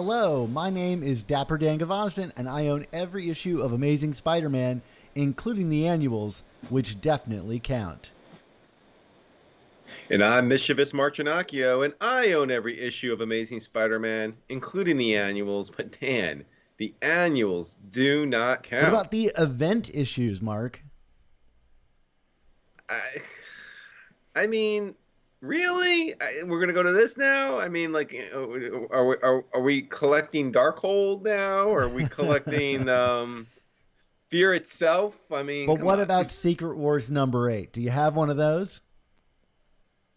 Hello, my name is Dapper Dan Gavosden, and I own every issue of Amazing Spider-Man, including the annuals, which definitely count. And I'm Mischievous Marchinacchio, and I own every issue of Amazing Spider-Man, including the annuals. But Dan, the annuals do not What count. about the event issues, Mark? I, I mean, really? We're gonna go to this now? I mean, like, are we collecting Darkhold now? Or are we collecting Fear itself? I mean, But come what on. about Secret Wars number 8? Do you have one of those?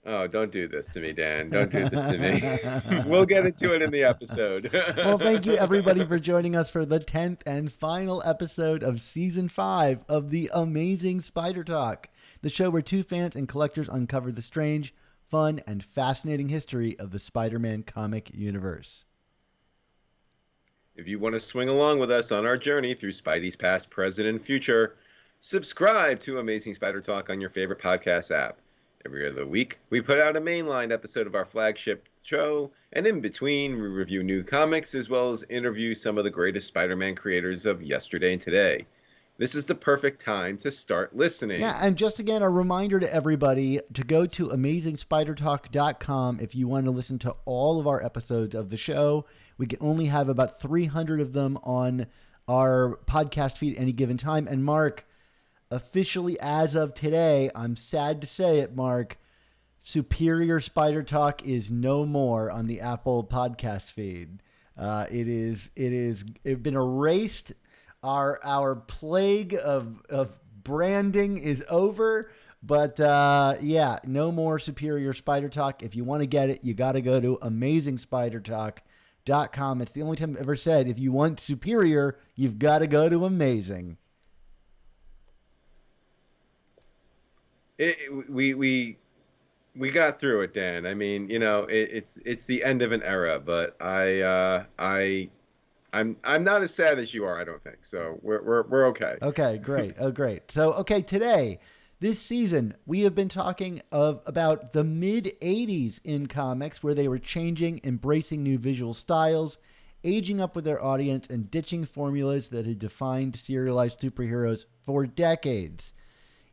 Oh, don't do this to me, Dan. Don't do this to me. We'll get into it in the episode. Well, thank you everybody for joining us for the 10th and final episode of Season 5 of the Amazing Spider Talk, the show where two fans and collectors uncover the strange, fun, and fascinating history of the Spider-Man comic universe. If you want to swing along with us on our journey through Spidey's past, present, and future, subscribe to Amazing Spider Talk on your favorite podcast app. Every other week, we put out a mainline episode of our flagship show, and in between, we review new comics as well as interview some of the greatest Spider-Man creators of yesterday and today. This is the perfect time to start listening. Yeah, and just again, a reminder to everybody to go to amazingspidertalk.com if you want to listen to all of our episodes of the show. We can only have about 300 of them on our podcast feed at any given time. And Mark, officially as of today, I'm sad to say it, Mark, Superior Spider Talk is no more on the Apple podcast feed. It's been erased. Our plague of branding is over. But yeah, no more Superior Spider Talk. If you want to get it, you got to go to amazingspidertalk.com. It's the only time I've ever said if you want Superior, you've got to go to Amazing. We got through it, Dan. I mean, it's the end of an era, but I'm not as sad as you are, I don't think. So we're okay. Okay, great. Oh, great. So, okay, today, this season, we have been talking about the mid 80s in comics where they were changing, embracing new visual styles, aging up with their audience, and ditching formulas that had defined serialized superheroes for decades.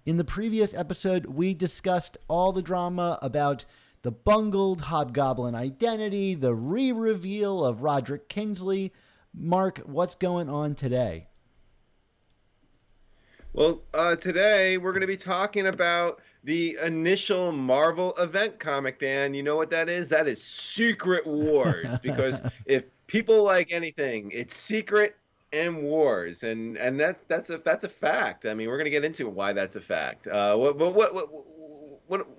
In the previous episode, we discussed all the drama about the bungled Hobgoblin identity, the re-reveal of Roderick Kingsley. Mark, what's going on today? Well, today we're going to be talking about the initial Marvel event comic, Dan. You know what that is? That is Secret Wars. Because if people like anything, it's secret and wars, and that's a fact. I mean, we're going to get into why that's a fact. What are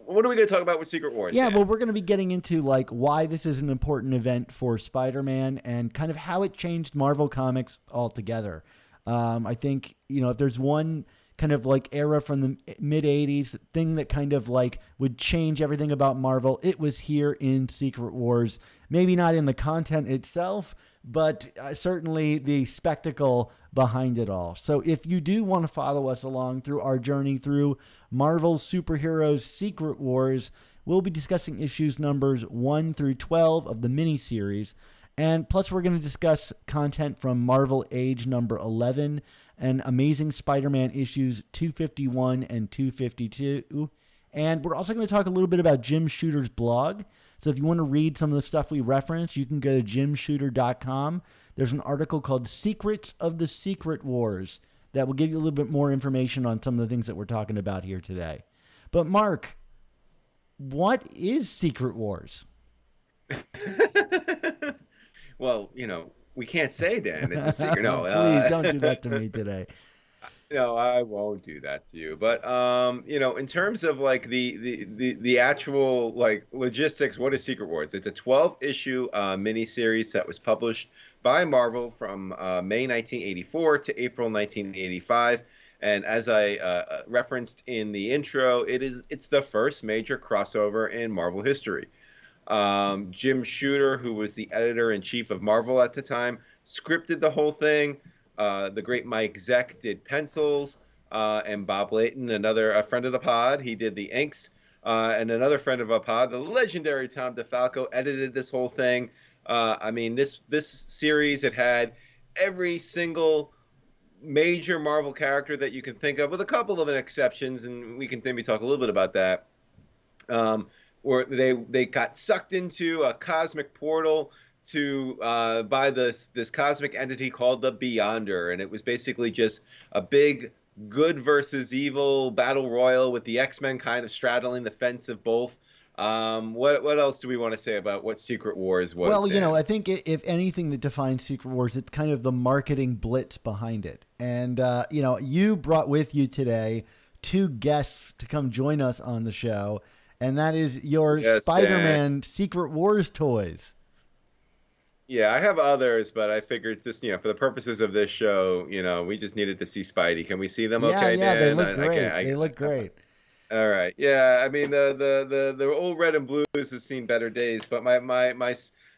we going to talk about with Secret Wars, Yeah, Dan? well, we're going to be getting into like why this is an important event for Spider-Man and kind of how it changed Marvel Comics altogether. I think, if there's one kind of like era from the mid 80s thing that kind of like would change everything about Marvel, it was here in Secret Wars. Maybe not in the content itself, but certainly the spectacle behind it all. So if you do want to follow us along through our journey through Marvel Superheroes Secret Wars, we'll be discussing issues numbers 1 through 12 of the miniseries. And plus, we're going to discuss content from Marvel Age number 11 and Amazing Spider-Man issues 251 and 252. And we're also going to talk a little bit about Jim Shooter's blog. So if you want to read some of the stuff we reference, you can go to jimshooter.com. There's an article called Secrets of the Secret Wars that will give you a little bit more information on some of the things that we're talking about here today. But Mark, what is Secret Wars? Well, we can't say, Dan. It's a secret. No, Please don't do that to me today. no, I won't do that to you. But in terms of like the actual like logistics, what is Secret Wars? It's a 12 issue miniseries that was published by Marvel from May 1984 to April 1985. And as I referenced in the intro, it's the first major crossover in Marvel history. Jim Shooter, who was the editor-in-chief of Marvel at the time, scripted the whole thing. The great Mike Zeck did pencils, and Bob Layton, a friend of the pod, he did the inks. And another friend of our pod, the legendary Tom DeFalco, edited this whole thing. I mean, this series, it had every single major Marvel character that you can think of, with a couple of exceptions, and we can maybe talk a little bit about that. Um, or they got sucked into a cosmic portal to by this cosmic entity called the Beyonder, and it was basically just a big good versus evil battle royal with the X-Men kind of straddling the fence of both. What else do we want to say about what Secret Wars was, Well, Dan? I think if anything that defines Secret Wars, it's kind of the marketing blitz behind it. And, you brought with you today two guests to come join us on the show, and that is your Yes, Spider Dan. Man Secret Wars toys. Yeah, I have others, but I figured just, for the purposes of this show, we just needed to see Spidey. Can we see them Yeah, okay, yeah, they Dan? look I can't. great. They look great. All right. Yeah, I mean the old red and blues has seen better days, but my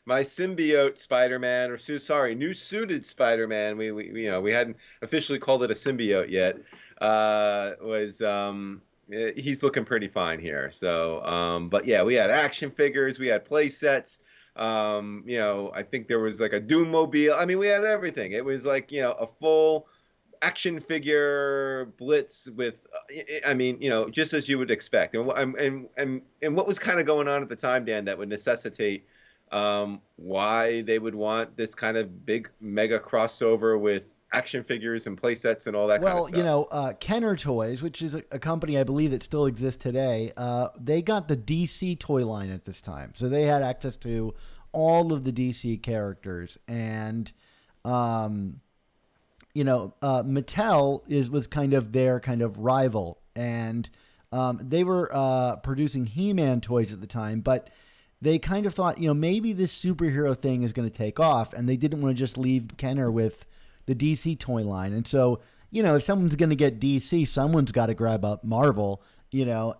symbiote Spider-Man, or sorry, new suited Spider-Man, we hadn't officially called it a symbiote yet. Was he's looking pretty fine here. So, but yeah, we had action figures, we had play sets. I think there was like a Doom mobile. I mean, we had everything. It was like, a full action figure blitz with, I mean, just as you would expect. And what was kind of going on at the time, Dan, that would necessitate why they would want this kind of big mega crossover with action figures and play sets and all that kind of Well, stuff. Kenner Toys, which is a company I believe that still exists today, they got the DC toy line at this time. So they had access to all of the DC characters. And, Mattel was kind of their kind of rival. And they were producing He-Man toys at the time, but they kind of thought, maybe this superhero thing is going to take off. And they didn't want to just leave Kenner with the DC toy line. And so, if someone's going to get DC, someone's got to grab up Marvel,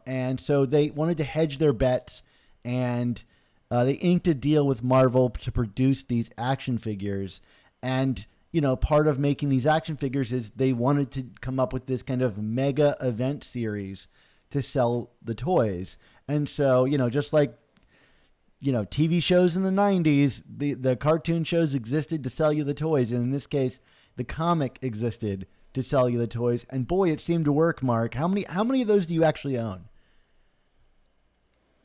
and so they wanted to hedge their bets, and they inked a deal with Marvel to produce these action figures. And, part of making these action figures is they wanted to come up with this kind of mega event series to sell the toys. And so, just like TV shows in the 90s, the cartoon shows existed to sell you the toys. And in this case, the comic existed to sell you the toys. And boy, it seemed to work, Mark. How many of those do you actually own?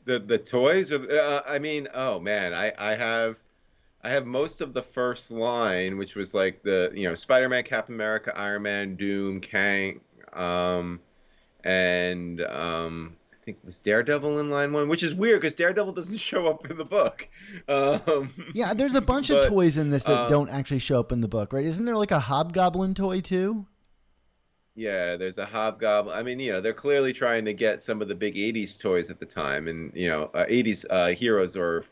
The toys, I mean, oh man, I have most of the first line, which was like the, Spider-Man, Captain America, Iron Man, Doom, Kang, and I think was Daredevil in line one, which is weird because Daredevil doesn't show up in the book. Um, Yeah, there's a bunch of but toys in this that um, don't actually show up in the book, right? Isn't there like a Hobgoblin toy too? yeah, there's a Hobgoblin. I mean, they're clearly trying to get some of the big '80s toys at the time, and '80s heroes or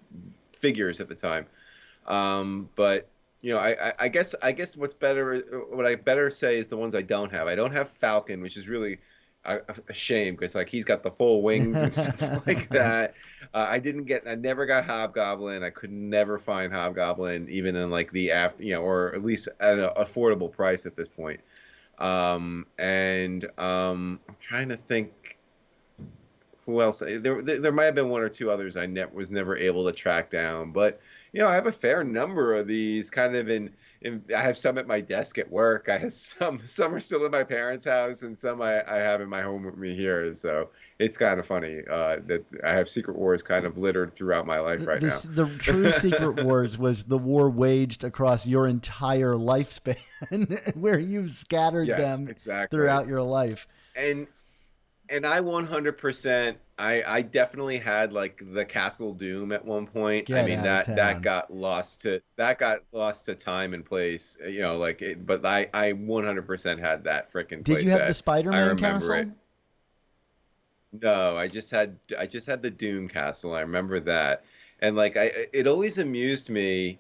figures at the time. But I guess what I better say is the ones I don't have. I don't have Falcon, which is really a shame because like he's got the full wings and stuff like that. I never got Hobgoblin. I could never find Hobgoblin, even in like or at least at an affordable price at this point. And I'm trying to think who else. There might have been one or two others was never able to track down, but I have a fair number of these kind of in I have some at my desk at work. I have some are still in my parents' house, and some I have in my home with me here. So it's kind of funny that I have Secret Wars kind of littered throughout my life right now. The true Secret Wars was the war waged across your entire lifespan, where you've scattered Yes, them exactly. throughout your life. And I 100%, I definitely had like the Castle Doom at one point. I Get mean out of town. that got lost to time and place, but I 100% had that freaking Did you have the playset. I Spider-Man remember it. castle? No, I just had the Doom Castle. I remember that. And like it always amused me,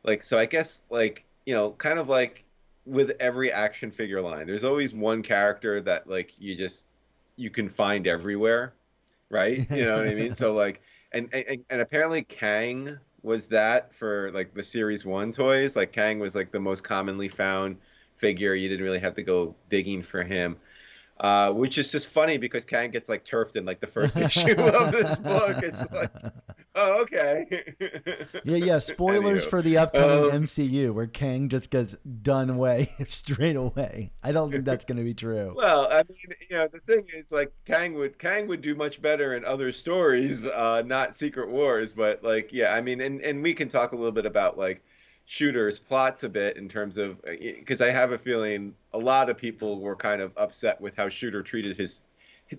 like, so I guess like, kind of like with every action figure line, there's always one character that like you can find everywhere, right? You know what I mean? So like, and apparently Kang was that for like the series one toys. Like Kang was like the most commonly found figure. You didn't really have to go digging for him. which is just funny because Kang gets like turfed in like the first issue of this book. It's like, oh, okay. Yeah, yeah. Spoilers Anywho, for the upcoming um, MCU where Kang just gets done away straight away. I don't think that's going to be true. well, I mean, the thing is, like, Kang would do much better in other stories, not Secret Wars. But like, yeah, I mean, and we can talk a little bit about like Shooter's plots a bit in terms of because I have a feeling a lot of people were kind of upset with how Shooter treated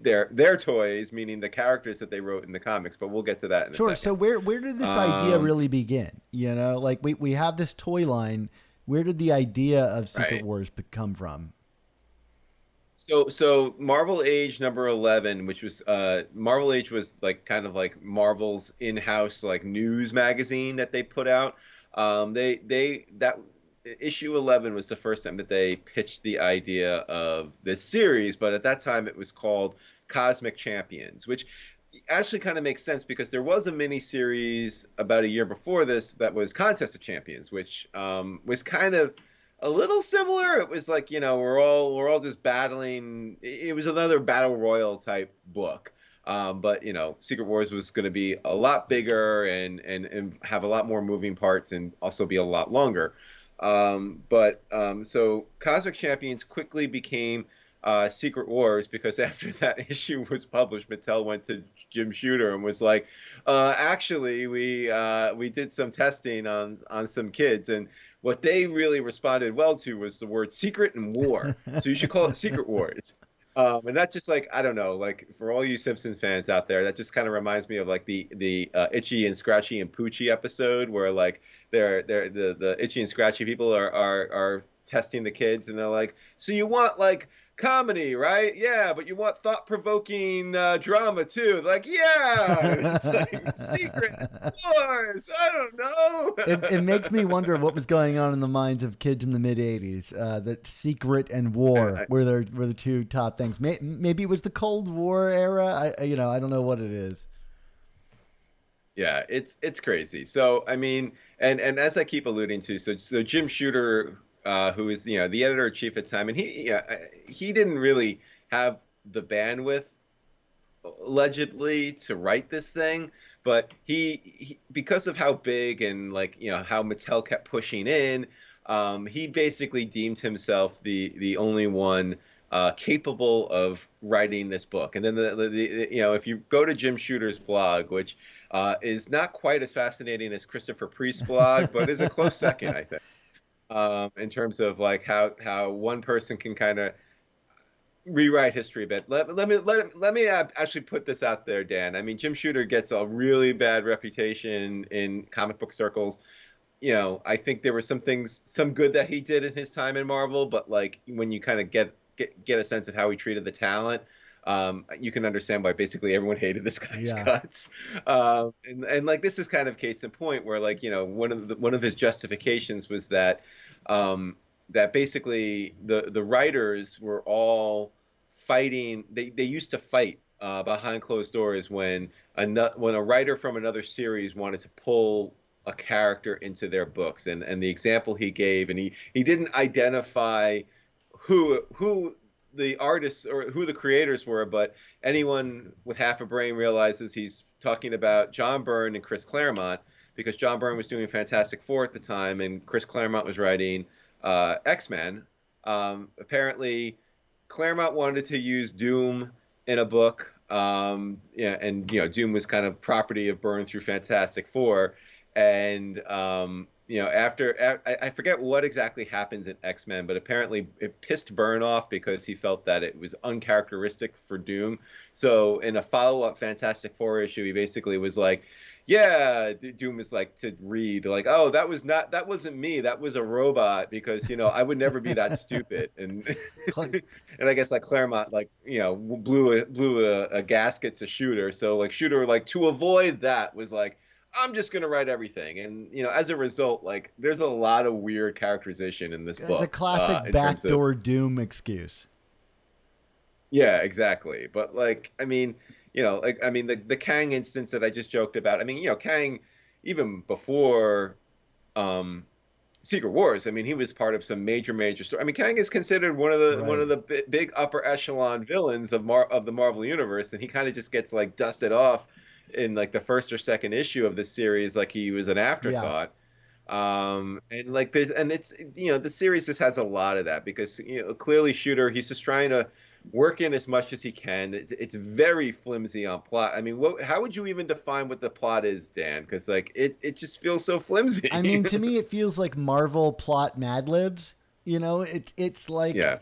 their toys, meaning the characters that they wrote in the comics. But we'll get to that in a Sure. So second. where did this idea Um, really begin? You know, like we have this toy line. Where did the idea of Secret right. Wars come from? So Marvel Age number 11, which was Marvel Age was like kind of like Marvel's in-house like news magazine that they put out. They that issue 11 was the first time that they pitched the idea of this series, but at that time it was called Cosmic Champions, which actually kind of makes sense because there was a mini series about a year before this that was Contest of Champions, which was kind of a little similar. It was like, we're all just battling. It was another battle royal type book. But Secret Wars was going to be a lot bigger and have a lot more moving parts and also be a lot longer. So Cosmic Champions quickly became Secret Wars because after that issue was published, Mattel went to Jim Shooter and was like, "Actually, we did some testing on some kids, and what they really responded well to was the word secret and war. So you should call it Secret Wars." And that just like I don't know, like for all you Simpsons fans out there, that just kind of reminds me of like the Itchy and Scratchy and Poochie episode where like the Itchy and Scratchy people are testing the kids and they're like, so you want like comedy, right? Yeah, but you want thought-provoking drama too. Like, yeah, it's like Secret Wars. I don't It makes me know. wonder what was going on in the minds of kids in the mid '80s. That secret and war were the two top things. Maybe it was the Cold War era. I don't know what it is. Yeah, it's crazy. So I mean, and as I keep alluding to, so Jim Shooter, who is the editor in chief at the time, and he didn't really have the bandwidth allegedly to write this thing, but he because of how big and like how Mattel kept pushing in, he basically deemed himself the only one capable of writing this book. And then if you go to Jim Shooter's blog, which is not quite as fascinating as Christopher Priest's blog, but is a close second, I think, in terms of like how one person can kind of rewrite history a bit. Let me actually put this out there, Dan. I mean, Jim Shooter gets a really bad reputation in comic book circles. I think there were some good that he did in his time in Marvel, but like when you kind of get a sense of how he treated the talent, you can understand why basically everyone hated this guy's Yeah. guts. And like this is kind of case in point where like one of his justifications was that that basically the writers were all fighting. They used to fight behind closed doors when a writer from another series wanted to pull a character into their books. And the example he gave, and he didn't identify who the artists or who the creators were, but anyone with half a brain realizes he's talking about John Byrne and Chris Claremont because John Byrne was doing Fantastic Four at the time and Chris Claremont was writing X-Men. Apparently, Claremont wanted to use Doom in a book. Yeah, and Doom was kind of property of Byrne through Fantastic Four, and after I forget what exactly happens in X-Men, but apparently it pissed Byrne off because he felt that it was uncharacteristic for Doom. So in a follow-up Fantastic Four issue, he basically was like, yeah, Doom is like to read like, oh, that wasn't me, that was a robot because I would never be that stupid. And and I guess like Claremont like blew a gasket to Shooter, so like Shooter like to avoid that was like, I'm just gonna write everything, and as a result, like there's a lot of weird characterization in this It's a book, classic in terms of backdoor Doom excuse. yeah, exactly. But like, I mean, like I mean the Kang instance that I just joked about. I mean, Kang even before um Secret Wars. I mean, he was part of some major story. I mean, Kang is considered one Right. of the big upper echelon villains of the Marvel universe, and he kind of just gets like dusted off in like the first or second issue of this series, like he was an Yeah. afterthought. And like this, and it's the series just has a lot of that because clearly Shooter, he's just trying to work in as much as he can. It's very flimsy on plot. I mean, how would you even define what the plot is, Dan? Because like it just feels so I flimsy. mean, to me, it feels like Marvel plot Mad Libs. It's Yeah,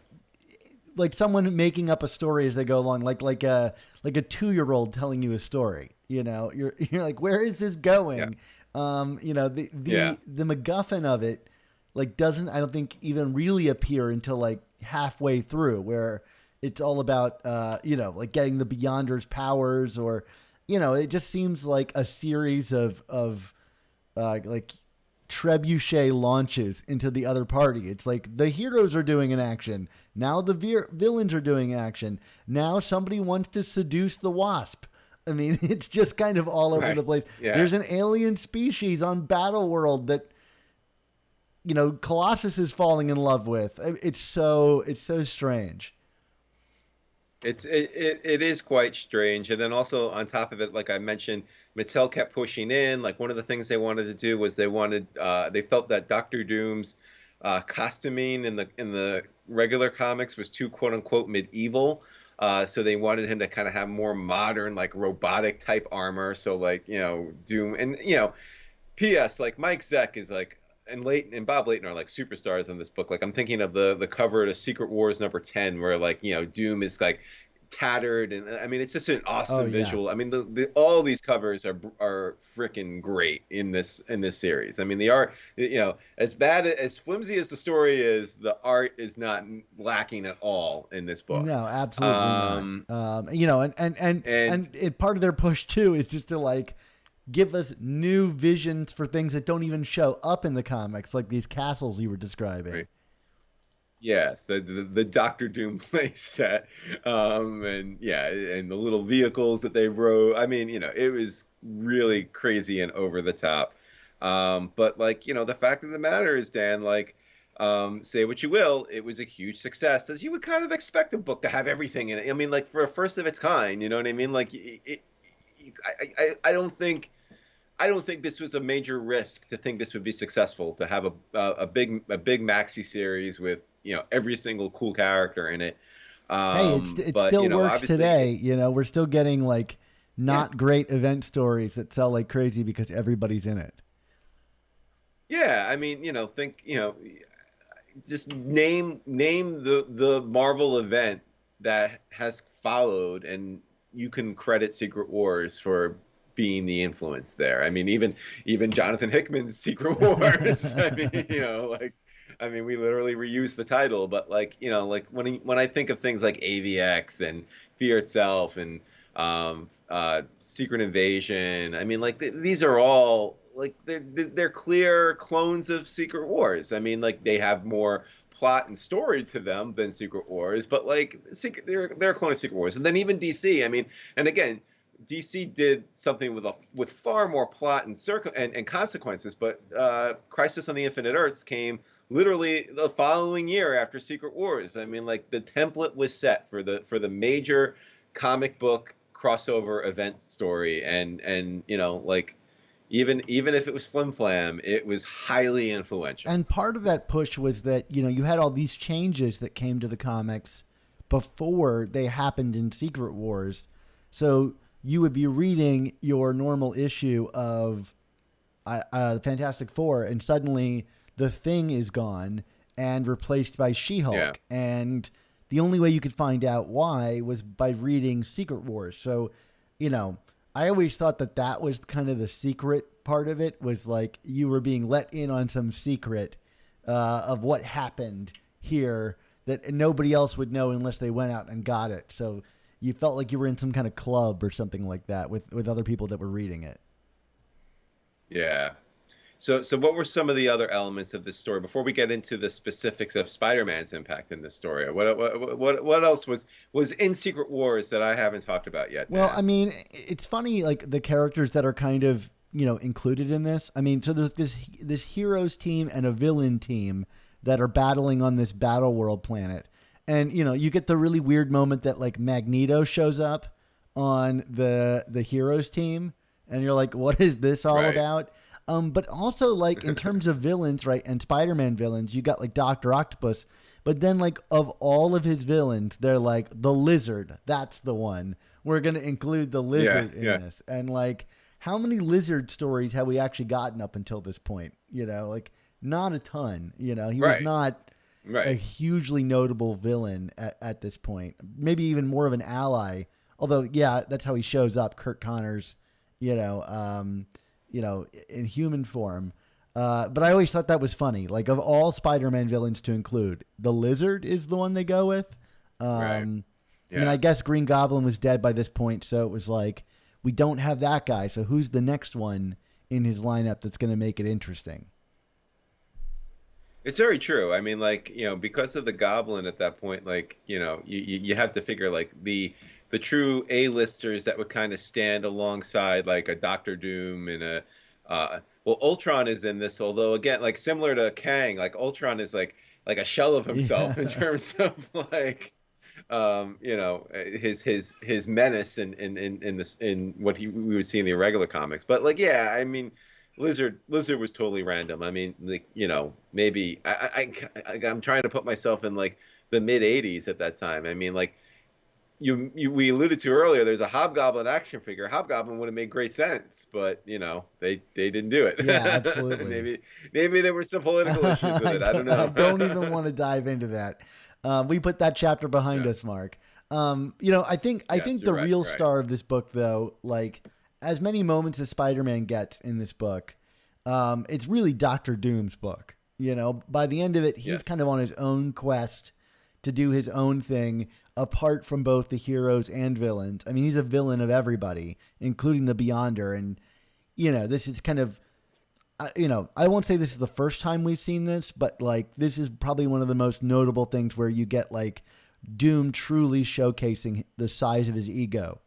like someone making up a story as they go along, like a 2-year-old telling you a story. You're like, where is this yeah, going? The yeah. the MacGuffin of it, like, doesn't, I don't think, even really appear until like halfway through, where it's all about like getting the Beyonders powers, or it just seems like a series of like trebuchet launches into the other party. It's like the heroes are doing an action. Now the villains are doing action. Now somebody wants to seduce the Wasp. I mean, it's just kind of all over the Right. place. Yeah. There's an alien species on Battle World that Colossus is falling in love with. It's so strange. It is quite strange. And then also on top of it, like I mentioned, Mattel kept pushing in. Like one of the things they wanted to do was they felt that Doctor Doom's costuming in the regular comics was too quote unquote medieval. So they wanted him to kind of have more modern, like robotic type armor. So like, Doom and P.S. Like Mike Zeck is like and Leighton and Bob Layton are like superstars in this book. Like I'm thinking of the cover to Secret Wars #10, where like Doom is like tattered, and I mean it's just an Oh awesome yeah. visual. I mean all these covers are freaking great in this series. I mean the art, as bad as flimsy as the story is, the art is not lacking at all in this book. No, absolutely not. Um, and And part of their push too is just to like give us new visions for things that don't even show up in the comics, like these castles you were describing. right. Yes, the Doctor Doom play set, and yeah, and the little vehicles that they rode. I mean, it was really crazy and over the top. But like, the fact of the matter is, Dan, like, say what you will, it was a huge success, as you would kind of expect a book to have everything in it. I mean, like for a first of its kind, you know what I mean? Like, I don't think this was a major risk to think this would be successful to have a big maxi series with every single cool character in it. Hey, it But still works obviously, today. We're still getting like yeah, not great event stories that sell like crazy because everybody's in it. yeah. I mean, think just name the Marvel event that has followed, and you can credit Secret Wars for being the influence there. I mean, even Jonathan Hickman's Secret Wars. I mean, like I mean, we literally reused the title, but like, like when I think of things like AVX and Fear Itself and Secret Invasion, I mean, like these are all like they're clear clones of Secret Wars. I mean, like they have more plot and story to them than Secret Wars, but like they're a clone of Secret Wars. And then even DC, I mean, and again, DC did something with far more plot and consequences, but Crisis on the Infinite Earths came literally the following year after Secret Wars. I mean, like the template was set for the major comic book crossover event story, and like even if it was flim flam, it was highly influential. And part of that push was that, you had all these changes that came to the comics before they happened in Secret Wars. So you would be reading your normal issue of Fantastic Four, and suddenly the Thing is gone and replaced by She Yeah, Hulk. And the only way you could find out why was by reading Secret Wars. So, you know, I always thought that that was kind of the secret part of it, was like you were being let in on some secret of what happened here that nobody else would know unless they went out and got it. So you felt like you were in some kind of club or something like that with other people that were reading it. yeah. So what were some of the other elements of this story before we get into the specifics of Spider-Man's impact in this story? What else was in Secret Wars that I haven't talked about yet, Well, Dan? I mean, it's funny, like the characters that are kind of included in this. I mean, so there's this heroes team and a villain team that are battling on this battle world planet. And, you get the really weird moment that like Magneto shows up on the heroes team and you're like, what is this all about? But also like in terms of villains, right? And Spider-Man villains, you got like Dr. Octopus, but then like of all of his villains, they're like the Lizard. That's the one. We're going to include the Lizard in this. And like, how many Lizard stories have we actually gotten up until this point? Like not a ton, he was not a hugely notable villain at this point, maybe even more of an ally. Although, yeah, that's how he shows up. Kurt Connors, in human form. But I always thought that was funny. Like of all Spider-Man villains to include, the Lizard is the one they go with. I mean, I guess Green Goblin was dead by this point, so it was like, we don't have that guy, so who's the next one in his lineup that's going to make it interesting? It's very true. I mean, like, because of the Goblin at that point, like, you have to figure like the true A-listers that would kind of stand alongside like a Doctor Doom and well, Ultron is in this, although again, like similar to Kang, like Ultron is like a shell of himself in terms of like his menace in what we would see in the irregular comics. But like, yeah, I mean, Lizard was totally random. I mean, like, maybe I'm trying to put myself in like the mid '80s at that time. I mean, like we alluded to earlier, there's a Hobgoblin action figure. Hobgoblin would have made great sense, but they didn't do it. Yeah, absolutely. maybe there were some political issues with it. I don't know. I don't even want to dive into that. We put that chapter behind us, Mark. I think the real star of this book, though, like as many moments as Spider-Man gets in this book, it's really Doctor Doom's book. By the end of it, he's kind of on his own quest to do his own thing apart from both the heroes and villains. I mean, he's a villain of everybody, including the Beyonder. And, this is kind of, I won't say this is the first time we've seen this, but like, this is probably one of the most notable things where you get like Doom truly showcasing the size of his ego.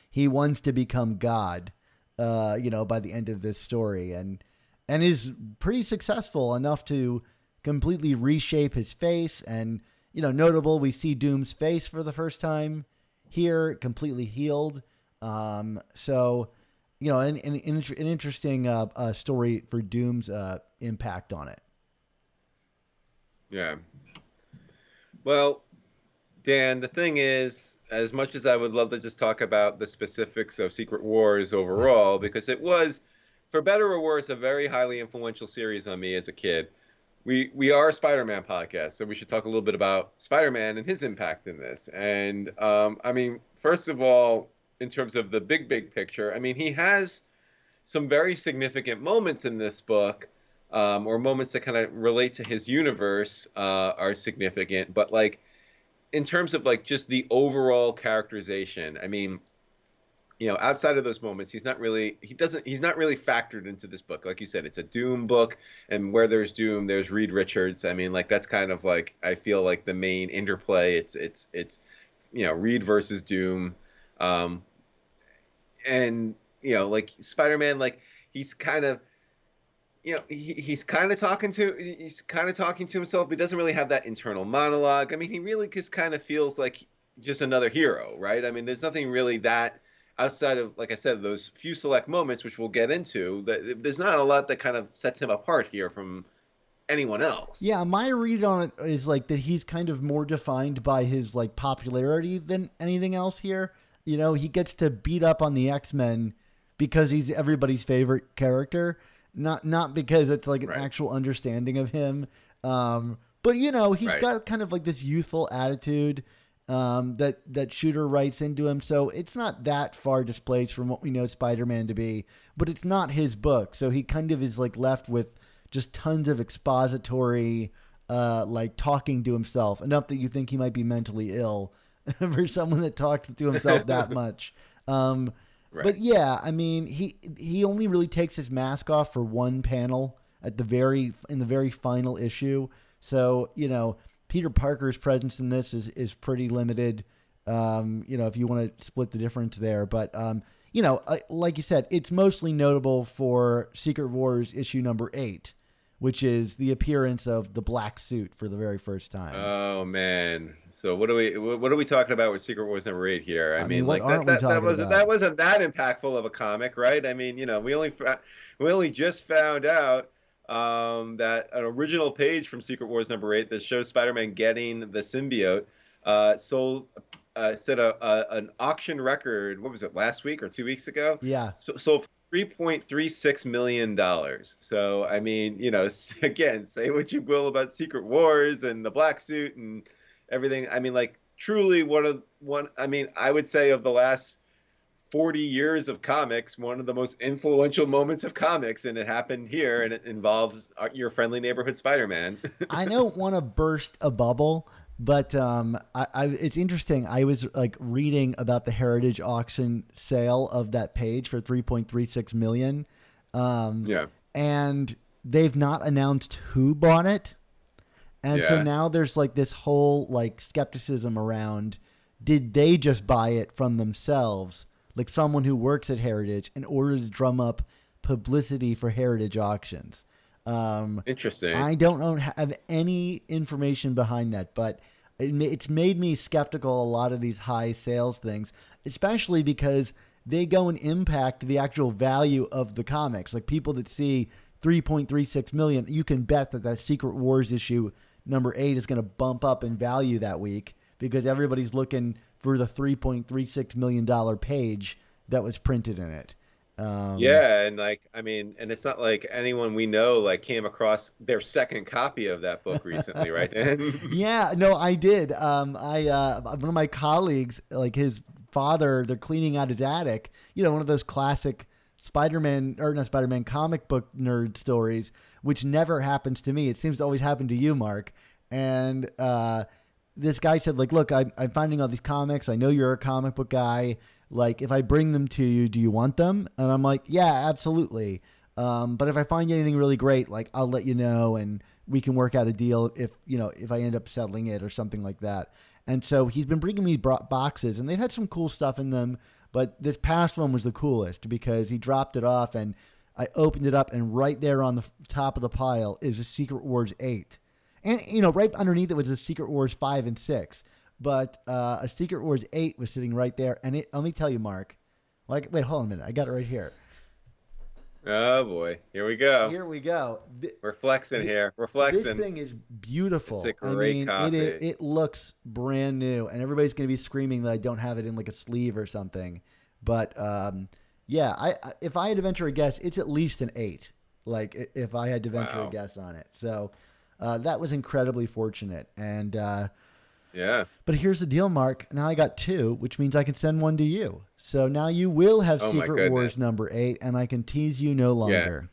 He wants to become God, by the end of this story and is pretty successful enough to completely reshape his face. And, notable, we see Doom's face for the first time here, completely healed. So, an interesting story for Doom's impact on it. Yeah. Well, Dan, the thing is, as much as I would love to just talk about the specifics of Secret Wars overall, because it was, for better or worse, a very highly influential series on me as a kid. We are a Spider-Man podcast, so we should talk a little bit about Spider-Man and his impact in this. And I mean, first of all, in terms of the big picture, I mean, he has some very significant moments in this book, or moments that kind of relate to his universe are significant. But like, in terms of like just the overall characterization, I mean, outside of those moments, he's not really factored into this book. Like you said, it's a Doom book, and where there's Doom, there's Reed Richards. I mean, like that's kind of like, I feel like the main interplay. It's Reed versus Doom, and like Spider-Man, like he's kind of he's kind of talking to himself, but he doesn't really have that internal monologue. I mean, he really just kind of feels like just another hero, right? I mean, there's nothing really that outside of, like I said, those few select moments, which we'll get into, that there's not a lot that kind of sets him apart here from anyone else. Yeah, my read on it is like that he's kind of more defined by his like popularity than anything else here. He gets to beat up on the X-Men because he's everybody's favorite character, not because it's like an actual understanding of him. But he's got kind of like this youthful attitude that Shooter writes into him. So it's not that far displaced from what we know Spider-Man to be, but it's not his book. So he kind of is like left with just tons of expository, like talking to himself, enough that you think he might be mentally ill for someone that talks to himself that much. But yeah, I mean, he only really takes his mask off for one panel in the very final issue. So, Peter Parker's presence in this is pretty limited. If you want to split the difference there. But, like you said, it's mostly notable for Secret Wars issue number 8, which is the appearance of the black suit for the very first time. Oh man. So what are we talking about with Secret Wars #8 here? I I mean, mean, what like aren't we that talking wasn't about? that impactful of a comic, right? I mean, we only just found out that an original page from Secret Wars #8 that shows Spider-Man getting the symbiote sold set an auction record. What was it, last week or 2 weeks ago? Yeah. Sold for $3.36 million. So I mean, again, say what you will about Secret Wars and the black suit and everything. I mean, like truly one. I mean, I would say of the last 40 years of comics, one of the most influential moments of comics, and it happened here, and it involves your friendly neighborhood Spider-Man. I don't want to burst a bubble, but it's interesting. I was like reading about the Heritage auction sale of that page for 3.36 million, Yeah, and they've not announced who bought it. And so yeah, now there's like this whole like skepticism around, did they just buy it from themselves, like someone who works at Heritage, in order to drum up publicity for Heritage auctions? interesting. I don't know have any information behind that, but it's made me skeptical a lot of these high sales things, especially because they go and impact the actual value of the comics. Like people that see 3.36 million, you can bet that that Secret Wars issue number 8 is going to bump up in value that week because everybody's looking for the $3.36 million page that was printed in it. Um, Yeah, and like I mean, and it's not like anyone we know like came across their second copy of that book recently, right? Yeah, no, I did. One of my colleagues, like his father, they're cleaning out his attic. One of those classic Spider-Man or not Spider-Man comic book nerd stories, which never happens to me. It seems to always happen to you, Mark. And this guy said, like, look, I'm finding all these comics. I know you're a comic book guy. Like, if I bring them to you, do you want them? And I'm like, yeah, absolutely. But if I find anything really great, like, I'll let you know, and we can work out a deal if I end up selling it or something like that. And so he's been bringing me boxes, and they had some cool stuff in them. But this past one was the coolest because he dropped it off, and I opened it up, and right there on the top of the pile is a Secret Wars 8. And, right underneath it was a Secret Wars 5 and 6. But a Secret Wars 8 was sitting right there. And let me tell you, Mark. Like, wait, hold on a minute. I got it right here. Oh boy, here we go. Here we go. We're flexing here. We're This flexing. thing is It's beautiful. a I great mean, copy. it looks brand new, and everybody's going to be screaming that I don't have it in like a sleeve or something. But yeah, if I had to venture a guess, it's at least an 8. Like if I had to venture a Wow. guess on it. So that was incredibly fortunate. And Yeah. but here's the deal, Mark. Now I got 2, which means I can send one to you. So now you will have Oh my Secret Wars goodness. number 8, and I can tease you no Yeah.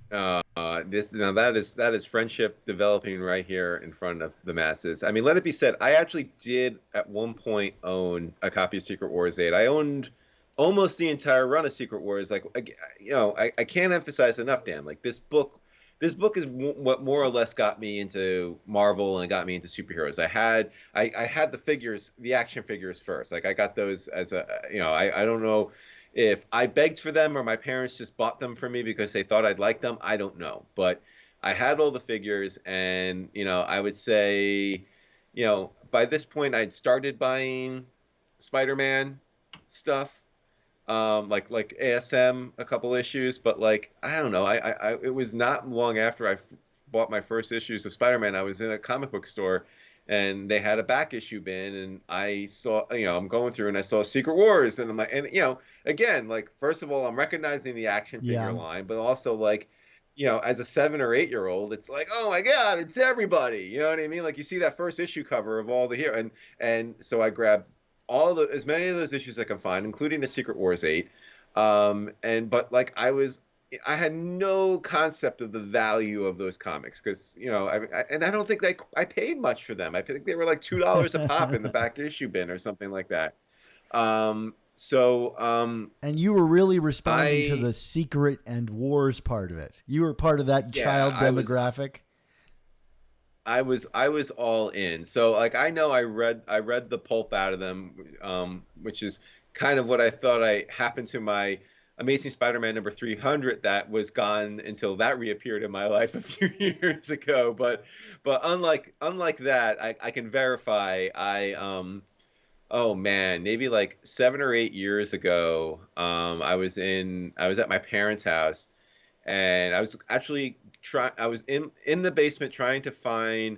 longer. This now that is friendship developing right here in front of the masses. I mean, let it be said, I actually did at one point own a copy of Secret Wars 8. I owned almost the entire run of Secret Wars. Like, I can't emphasize enough, Dan. Like this book is what more or less got me into Marvel and got me into superheroes. I had the figures, the action figures first. Like I got those as I don't know if I begged for them or my parents just bought them for me because they thought I'd like them. I don't know, but I had all the figures, and I would say, by this point I'd started buying Spider-Man stuff, like ASM a couple issues, but like I don't know, it was not long after bought my first issues of Spider-Man. I was in a comic book store, and they had a back issue bin, and I saw, I'm going through, and I saw Secret Wars, and I'm like, and again, like first of all, I'm recognizing the action figure Yeah. line, but also like. As a 7 or 8 year old, it's like, oh my God, it's everybody. You know what I mean? Like you see that first issue cover of all the here, and so I grabbed as many of those issues I can find, including the Secret Wars 8. But like I had no concept of the value of those comics because and I don't think I paid much for them. I think they were like $2 a pop in the back issue bin or something like that. So And you were really responding to I the secret and wars part of it. You were part of that yeah child I was demographic. I was all in. So like I read the pulp out of them, which is kind of what I thought I happened to my Amazing Spider-Man number 300 that was gone until that reappeared in my life a few years ago. But unlike that, I can verify oh man, maybe like 7 or 8 years ago, I was at my parents' house and I was actually I was in the basement trying to find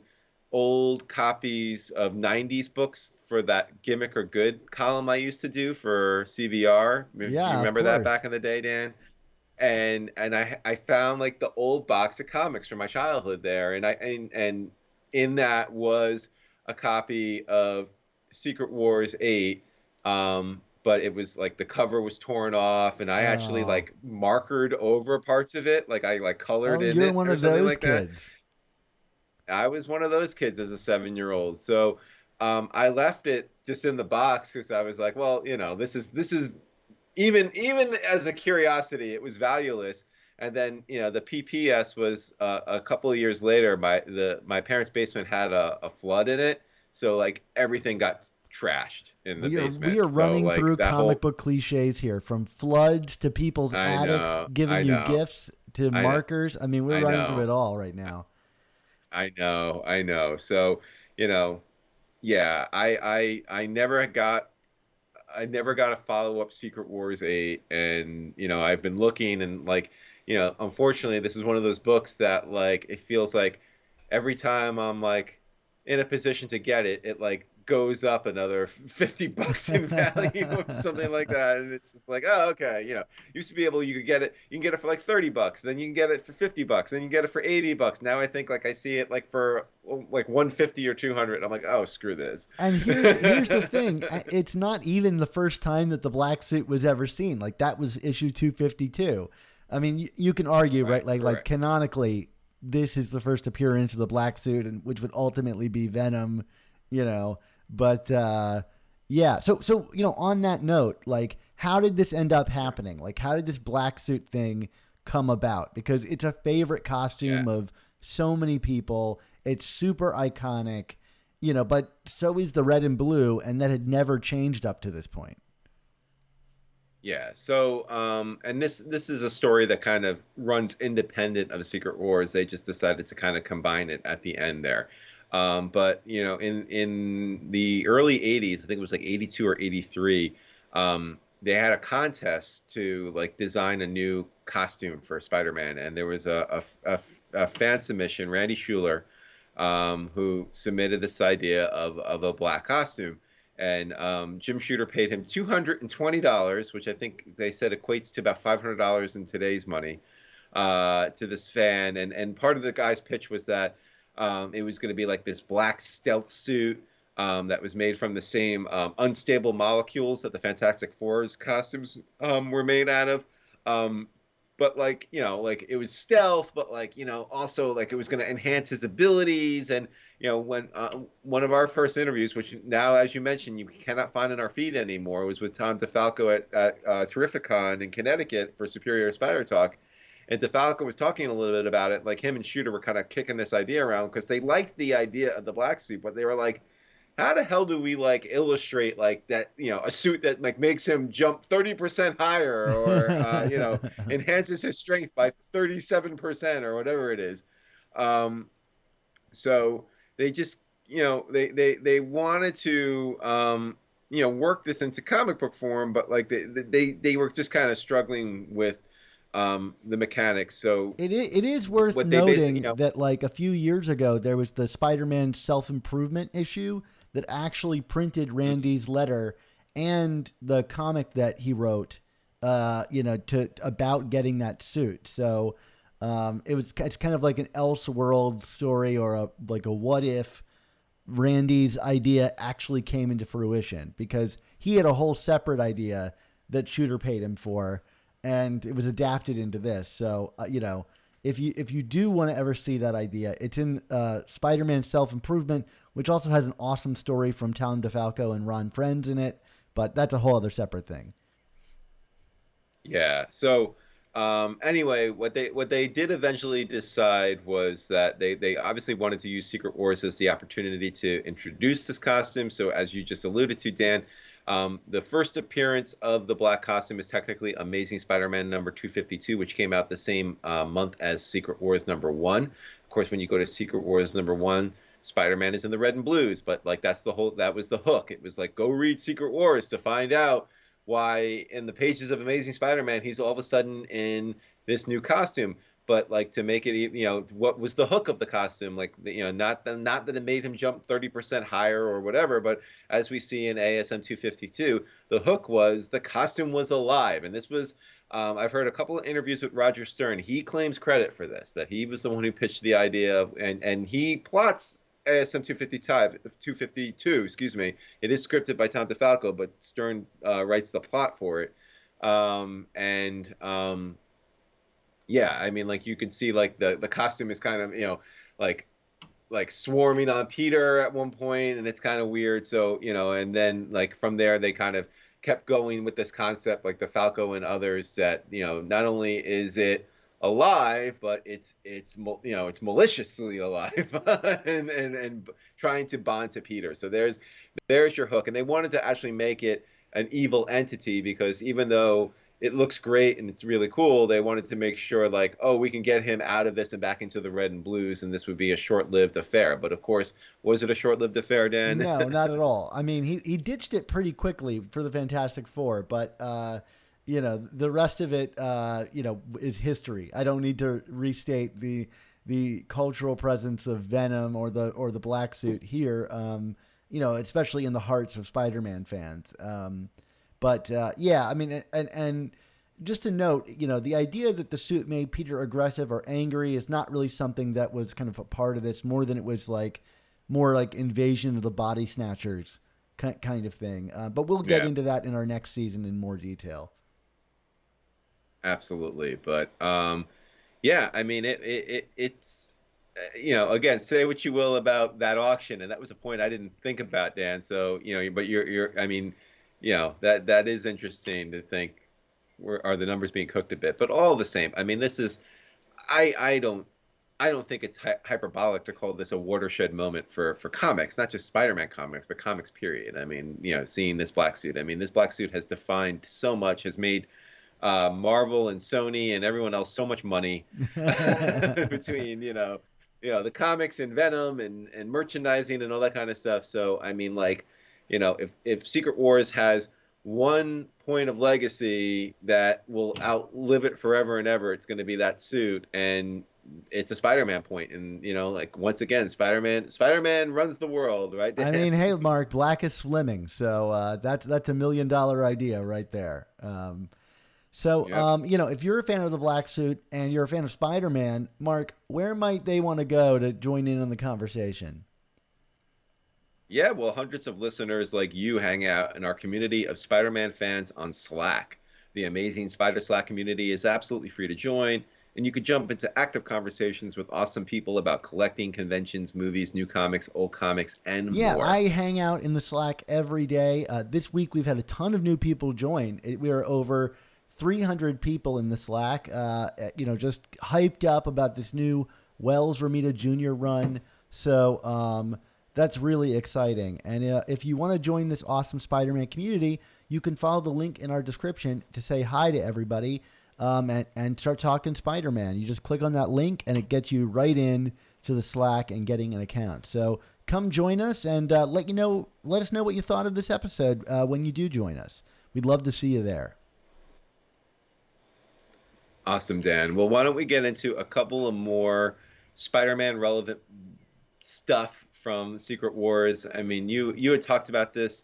old copies of 90s books for that Gimmick or Good column I used to do for CVR. Do you Yeah, of remember that course. back in the day, Dan? And I found like the old box of comics from my childhood there, and in that was a copy of Secret Wars 8. But it was like the cover was torn off, and I actually Oh, like markered over parts of it, like I like colored oh, in you're it one or of something those like that. kids. I was one of those kids as a 7-year-old. So I left it just in the box because I was like, well, this is even as a curiosity, it was valueless. And then, the PPS was a couple of years later. My parents' basement had a flood in it, so like everything got trashed in the We basement. are So running like through that comic whole, book cliches here, from floods to people's I attics know, giving I you know, gifts to I know, markers. I mean, we're I running through it know, all right now. I know. So, you know, yeah, I never got a follow up Secret Wars 8, and I've been looking, and like unfortunately this is one of those books that like it feels like every time I'm like in a position to get it, it like goes up another $50 in value or something like that, and it's just like, oh, okay, used to be able, you can get it for like $30, then you can get it for $50, then you can get it for $80. Now I think like I see it like for like 150 or 200. I'm like, oh, screw this. And here's the thing: it's not even the first time that the black suit was ever seen. Like that was issue 252. I mean, you can argue, right? Right, Like correct. canonically, this is the first appearance of the black suit, and which would ultimately be Venom, you know. But yeah, so on that note, like, how did this end up Yeah. happening? Like, how did this black suit thing come about? Because it's a favorite Yeah. costume of so many people. It's super iconic, but so is the red and blue, and that had never changed up to this point. Yeah. So, and this is a story that kind of runs independent of Secret Wars. They just decided to kind of combine it at the end there. But in the early '80s, I think it was like '82 or '83, they had a contest to like design a new costume for Spider-Man, and there was a fan submission, Randy Schuler, who submitted this idea of a black costume. And Jim Shooter paid him $220, which I think they said equates to about $500 in today's money, to this fan. And part of the guy's pitch was that it was going to be like this black stealth suit that was made from the same unstable molecules that the Fantastic Four's costumes were made out of. Um, but like like it was stealth, but like also like it was going to enhance his abilities. And when one of our first interviews, which now, as you mentioned, you cannot find in our feed anymore, was with Tom DeFalco at Terrificon in Connecticut for Superior Spider Talk. And DeFalco was talking a little bit about it. Like him and Shooter were kind of kicking this idea around because they liked the idea of the black suit, but they were like, how the hell do we like illustrate like that, a suit that like makes him jump 30% higher, or enhances his strength by 37% or whatever it is. um so they just they wanted to work this into comic book form, but like they were just kind of struggling with the mechanics. So It is worth what they basically noting that, like, a few years ago, there was the Spider-Man self-improvement issue that actually printed Randy's letter and the comic that he wrote, to about getting that suit. So it's kind of like an Elseworld story, or a what if Randy's idea actually came into fruition, because he had a whole separate idea that Shooter paid him for, and it was adapted into this. So if you do want to ever see that idea, it's in Spider-Man Self Improvement, which also has an awesome story from Tom DeFalco and Ron Frenz in it. But that's a whole other separate thing. Yeah. So, Anyway, what they did eventually decide was that they obviously wanted to use Secret Wars as the opportunity to introduce this costume. So as you just alluded to, Dan, the first appearance of the black costume is technically Amazing Spider-Man number 252, which came out the same month as Secret Wars number one. Of course, when you go to Secret Wars number one, Spider-Man is in the red and blues, but like that was the hook. It was like go read Secret Wars to find out why in the pages of Amazing Spider-Man he's all of a sudden in this new costume. But like to make it, what was the hook of the costume? Like, not that it made him jump 30% higher or whatever, but as we see in ASM 252, the hook was the costume was alive. And this was, I've heard a couple of interviews with Roger Stern. He claims credit for this, that he was the one who pitched the idea of, and he plots ASM 252, excuse me. It is scripted by Tom DeFalco, but Stern writes the plot for it. And yeah, I mean, like you can see, like the costume is kind of, like swarming on Peter at one point, and it's kind of weird. So, and then like from there they kind of kept going with this concept, like the Falco and others, that not only is it alive, but it's maliciously alive and trying to bond to Peter. So there's your hook, and they wanted to actually make it an evil entity because even though it looks great and it's really cool, they wanted to make sure like, oh, we can get him out of this and back into the red and blues, and this would be a short-lived affair. But of course, was it a short-lived affair, Dan? No, not at all. I mean, he ditched it pretty quickly for the Fantastic Four, but the rest of it, is history. I don't need to restate the cultural presence of Venom or the black suit here. Especially in the hearts of Spider-Man fans. But yeah, I mean, and just to note, the idea that the suit made Peter aggressive or angry is not really something that was kind of a part of this, more than it was like more like Invasion of the Body Snatchers kind of thing. But we'll get into that in our next season in more detail. Absolutely, but yeah, I mean, it's again, say what you will about that auction, and that was a point I didn't think about, Dan. So but I mean, that is interesting to think. Are the numbers being cooked a bit? But all the same, I mean, this is, I don't think it's hyperbolic to call this a watershed moment for comics, not just Spider-Man comics, but comics period. I mean, seeing this black suit. I mean, this black suit has defined so much, has made Marvel and Sony and everyone else so much money between the comics and Venom and merchandising and all that kind of stuff. So I mean, like, if Secret Wars has one point of legacy that will outlive it forever and ever, it's going to be that suit, and it's a Spider-Man point. And like once again, Spider-Man runs the world, right, Dan? I mean, hey, Mark, black is slimming, so that's $1 million idea right there. So, Yep. if you're a fan of the black suit and you're a fan of Spider-Man, Mark, where might they want to go to join in on the conversation? Yeah, well, hundreds of listeners like you hang out in our community of Spider-Man fans on Slack. The amazing Spider Slack community is absolutely free to join, and you could jump into active conversations with awesome people about collecting, conventions, movies, new comics, old comics, and Yeah, more. I hang out in the Slack every day. This week we've had a ton of new people join. We are over 300 people in the Slack, just hyped up about this new Wells Ramita Jr. run. So that's really exciting. And if you want to join this awesome Spider-Man community, you can follow the link in our description to say hi to everybody and start talking Spider-Man. You just click on that link and it gets you right in to the Slack and getting an account. So come join us and let us know what you thought of this episode when you do join us. We'd love to see you there. Awesome, Dan. Well, why don't we get into a couple of more Spider-Man relevant stuff from Secret Wars? I mean, you had talked about this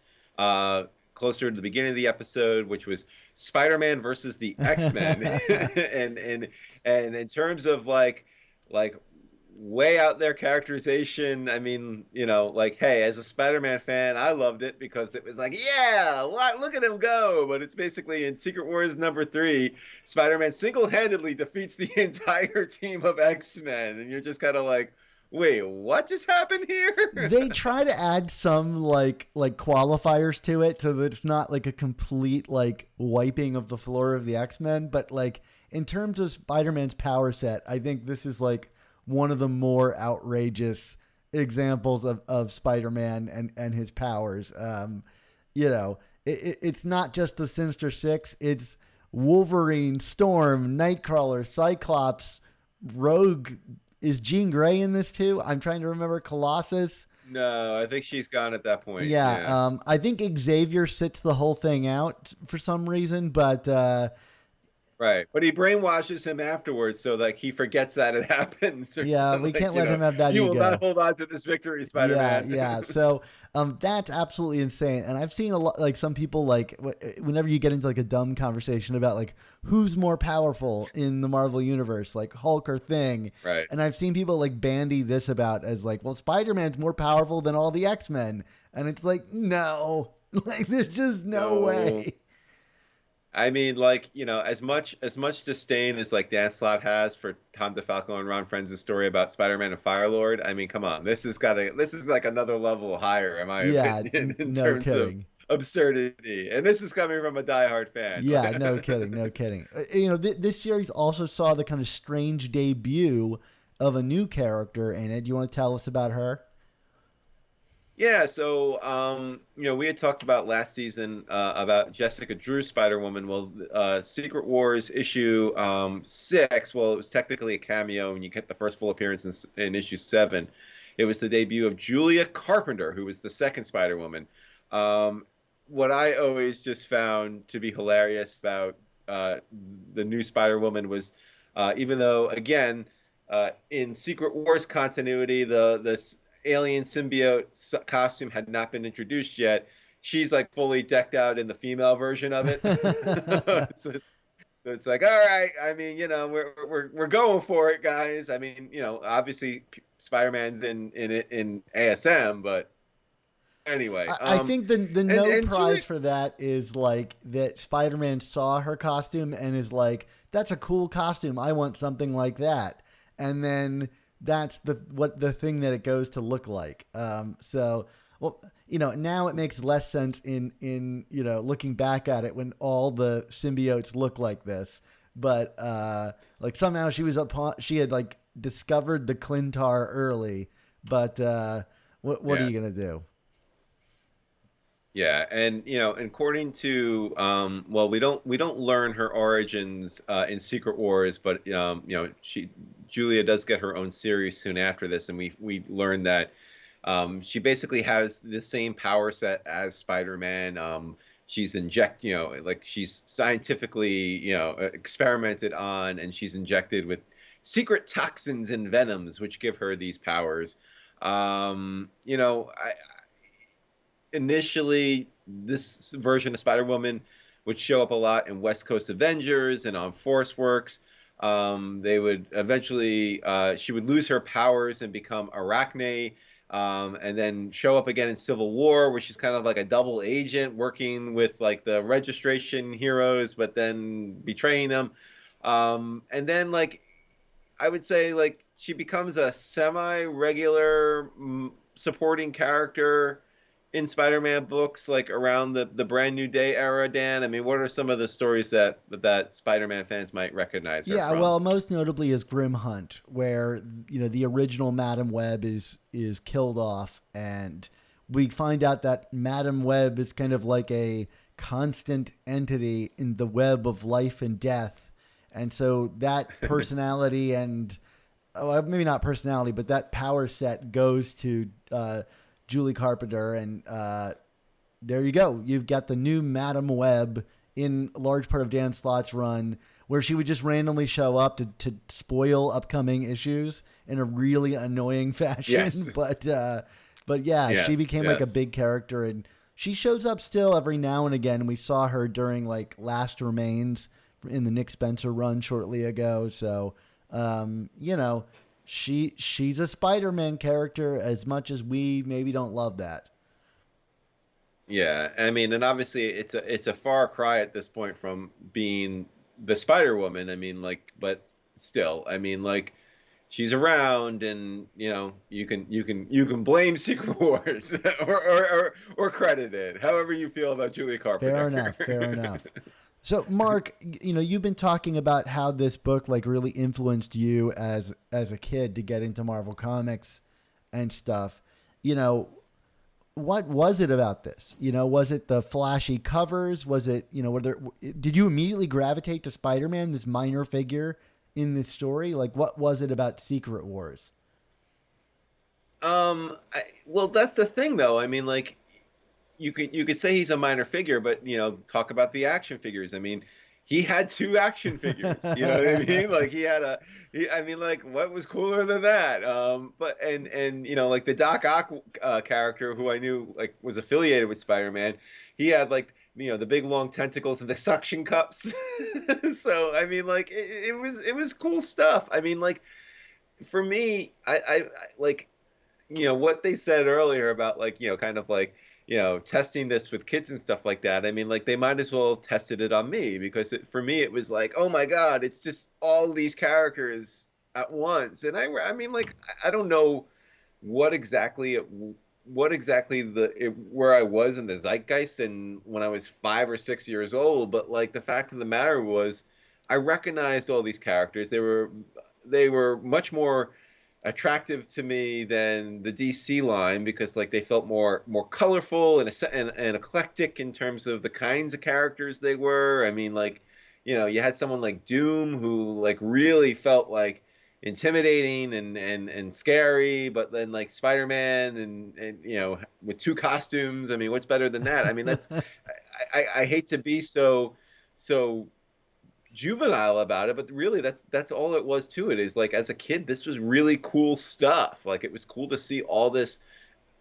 closer to the beginning of the episode, which was Spider-Man versus the X-Men, and in terms of like way out there characterization. I mean, like, hey, as a Spider-Man fan, I loved it because it was like, yeah, what? Look at him go. But it's basically in Secret Wars number 3, Spider-Man single-handedly defeats the entire team of X-Men, and you're just kind of like, wait, what just happened here? They try to add some like qualifiers to it so that it's not like a complete like wiping of the floor of the X-Men, but like in terms of Spider-Man's power set, I think this is like one of the more outrageous examples of Spider-Man and his powers. You know, it's not just the Sinister Six; it's Wolverine, Storm, Nightcrawler, Cyclops, Rogue. Is Jean Grey in this too? I'm trying to remember. Colossus. No, I think she's gone at that point. Yeah, Yeah. I think Xavier sits the whole thing out for some reason, but Right. But he brainwashes him afterwards so like he forgets that it happens or yeah, something we like, can't let him have that you will not ego. hold on to this victory, Yeah, Spider-Man. yeah. So, that's absolutely insane. And I've seen a lot, like some people, like whenever you get into like a dumb conversation about like who's more powerful in the Marvel universe, like Hulk or Thing, Right. and I've seen people like bandy this about as like, well, Spider-Man's more powerful than all the X-Men, and it's like, no, like there's just no No. way. I mean, like, as much disdain as like Dan Slott has for Tom DeFalco and Ron Friends' story about Spider-Man and Firelord. I mean, come on, this is like another level higher, in my Yeah, opinion, in no terms of kidding. absurdity. And this is coming from a diehard fan. Yeah, no kidding, no kidding. This series also saw the kind of strange debut of a new character in it. Do you want to tell us about her? Yeah, so we had talked about last season about Jessica Drew Spider-Woman. Well, Secret Wars issue 6. Well, it was technically a cameo, and you get the first full appearance in issue 7. It was the debut of Julia Carpenter, who was the second Spider-Woman. What I always just found to be hilarious about the new Spider-Woman was, even though again in Secret Wars continuity, the alien symbiote costume had not been introduced yet. She's like fully decked out in the female version of it. so, so it's like, all right. I mean, we're going for it, guys. I mean, obviously Spider-Man's in it in ASM, but anyway. I think the no And prize Julie, for that is like that Spider-Man saw her costume and is like, that's a cool costume. I want something like that. And then that's the thing that it goes to look like. So well, now it makes less sense in looking back at it when all the symbiotes look like this. But like somehow she had like discovered the Clintar early. But what are you yes. gonna do? Yeah, and according to well, we don't learn her origins in Secret Wars, but Julia does get her own series soon after this, and we learn that she basically has the same power set as Spider-Man. Like she's scientifically experimented on, and she's injected with secret toxins and venoms, which give her these powers. I initially this version of Spider-Woman would show up a lot in West Coast Avengers and on Force Works. They would eventually she would lose her powers and become Arachne, and then show up again in Civil War, where she's kind of like a double agent working with like the registration heroes, but then betraying them. And then like I would say like she becomes a semi-regular supporting character in Spider-Man books, like around the Brand New Day era. Dan, I mean, what are some of the stories that Spider-Man fans might recognize her Yeah, from? well, most notably is Grim Hunt, where the original Madam Web is killed off, and we find out that Madam Web is kind of like a constant entity in the web of life and death, and so that personality and maybe not personality, but that power set goes to Julie Carpenter, and there you go. You've got the new Madam Web in a large part of Dan Slott's run, where she would just randomly show up to spoil upcoming issues in a really annoying fashion. Yes, But yeah, she yes, became like a yes, big character, and she shows up still every now and again. We saw her during like Last Remains in the Nick Spencer run shortly ago. So, she's a Spider-Man character as much as we maybe don't love that. yeah. I mean, and obviously it's a far cry at this point from being the Spider-Woman. I mean, like, but still, I mean, like, she's around, and you can blame Secret Wars or credit it, however you feel about Julie Fair enough. Carpenter. Fair enough. So, Mark, you've been talking about how this book like really influenced you as a kid to get into Marvel Comics and stuff. You know, what was it about this? Was it the flashy covers? Was it, were there did you immediately gravitate to Spider-Man, this minor figure in this story? Like what was it about Secret Wars? Well, that's the thing, though. I mean, like, you could say he's a minor figure, but talk about the action figures. I mean, he had two action figures. You know what I mean? Like he had I mean, like what was cooler than that? But and like the Doc Ock character, who I knew like was affiliated with Spider-Man, he had like the big long tentacles and the suction cups. So I mean, like it was cool stuff. I mean, like for me, I like what they said earlier about like kind of like testing this with kids and stuff like that. I mean, like they might as well have tested it on me, because for me it was like, oh my god, it's just all these characters at once. And I mean, like I don't know what exactly where I was in the zeitgeist and when I was 5 or 6 years old, but like the fact of the matter was I recognized all these characters. They were much more attractive to me than the DC line, because like they felt more colorful and eclectic in terms of the kinds of characters they were. I mean, like you had someone like Doom, who like really felt like intimidating and scary, but then like Spider-Man and with two costumes. I mean, what's better than that? I mean, that's I hate to be so juvenile about it, but really that's all it was to it. Is like as a kid, this was really cool stuff. Like it was cool to see all this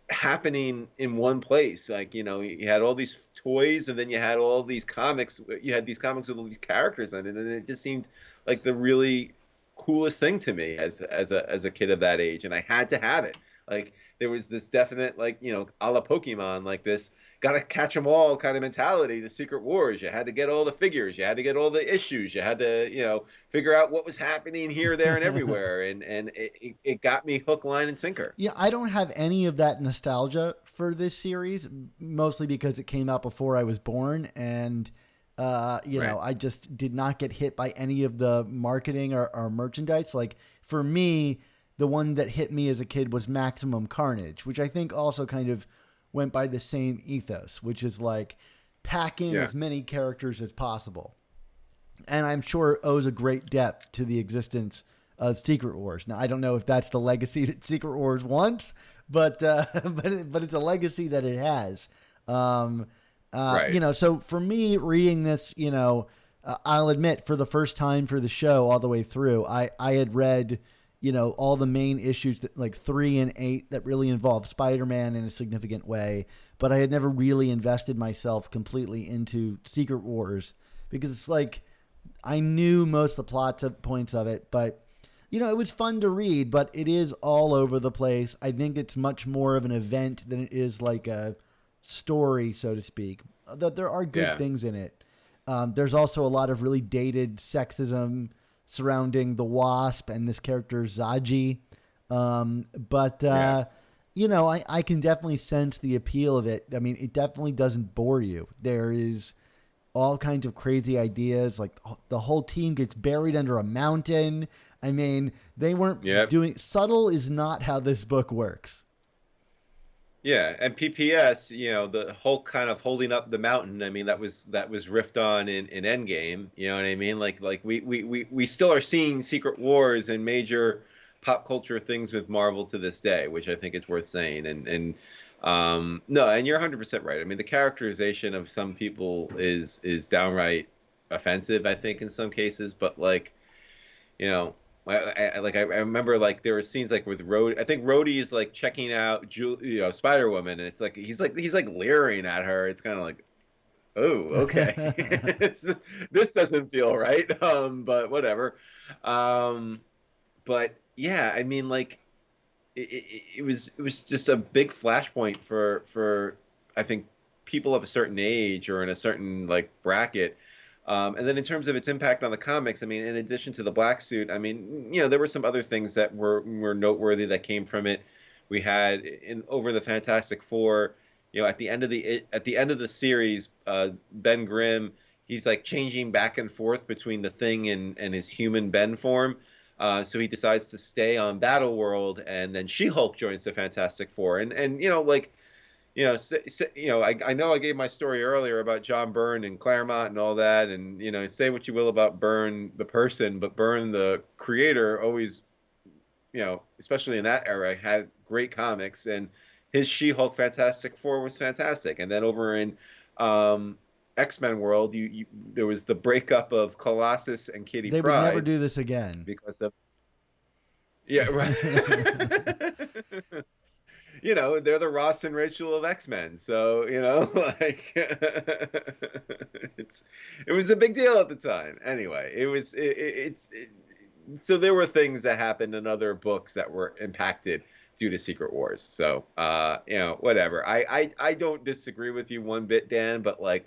happening in one place. Like you had all these toys, and then you had all these comics. You had these comics with all these characters in it, and it just seemed like the really coolest thing to me as a kid of that age, and I had to have it. Like there was this definite like a la Pokemon, like this gotta catch them all kind of mentality. The Secret Wars, you had to get all the figures, you had to get all the issues, you had to figure out what was happening here, there, and everywhere, and it got me hook, line, and sinker. Yeah, I don't have any of that nostalgia for this series, mostly because it came out before I was born, and Right. I just did not get hit by any of the marketing or merchandise. Like for me, the one that hit me as a kid was Maximum Carnage, which I think also kind of went by the same ethos, which is like pack in Yeah. as many characters as possible, and I'm sure owes a great depth to the existence of Secret Wars. Now, I don't know if that's the legacy that Secret Wars wants, but but it's a legacy that it has. Um, Right. so for me, reading this, I'll admit, for the first time for the show all the way through, I had read, all the main issues that like 3 and 8 that really involve Spider-Man in a significant way, but I had never really invested myself completely into Secret Wars because it's like I knew most of the plot points of it, but it was fun to read, but it is all over the place. I think it's much more of an event than it is like a story, so to speak. That there are good Yeah. things in it. There's also a lot of really dated sexism surrounding the Wasp and this character Zaji. But Yeah. I can definitely sense the appeal of it. I mean, it definitely doesn't bore you. There is all kinds of crazy ideas. Like the whole team gets buried under a mountain. I mean, they weren't Yep. doing subtle is not how this book works. Yeah, and PPS, the whole kind of holding up the mountain. I mean, that was riffed on in Endgame. You know what I mean? Like we still are seeing Secret Wars and major pop culture things with Marvel to this day, which I think is worth saying. And no, and you're 100% right. I mean, the characterization of some people is downright offensive, I think, in some cases. But like you know, I remember like there were scenes like with Rhodey. I think Rhodey is like checking out Spider Woman, and it's like he's like leering at her. It's kind of like, oh, okay, this doesn't feel right. But whatever. Um, but yeah, I mean, like it was just a big flashpoint for I think people of a certain age or in a certain like bracket. And then in terms of its impact on the comics, I mean, in addition to the black suit, I mean, there were some other things that were noteworthy that came from it. We had in over the Fantastic Four, at the end of the series, Ben Grimm he's like changing back and forth between the Thing and his human Ben form. So he decides to stay on Battle World, and then She-Hulk joins the Fantastic Four. And like, I know I gave my story earlier about John Byrne and Claremont and all that, and say what you will about Byrne the person, but Byrne the creator always, especially in that era, had great comics, and his She-Hulk Fantastic Four was fantastic. And then over in X-Men world, there was the breakup of Colossus and Kitty They would never Pryde do this again. because of yeah, right. They're the Ross and Rachel of X-Men. So, like it was a big deal at the time. Anyway, so there were things that happened in other books that were impacted due to Secret Wars. So, whatever. I don't disagree with you one bit, Dan, but like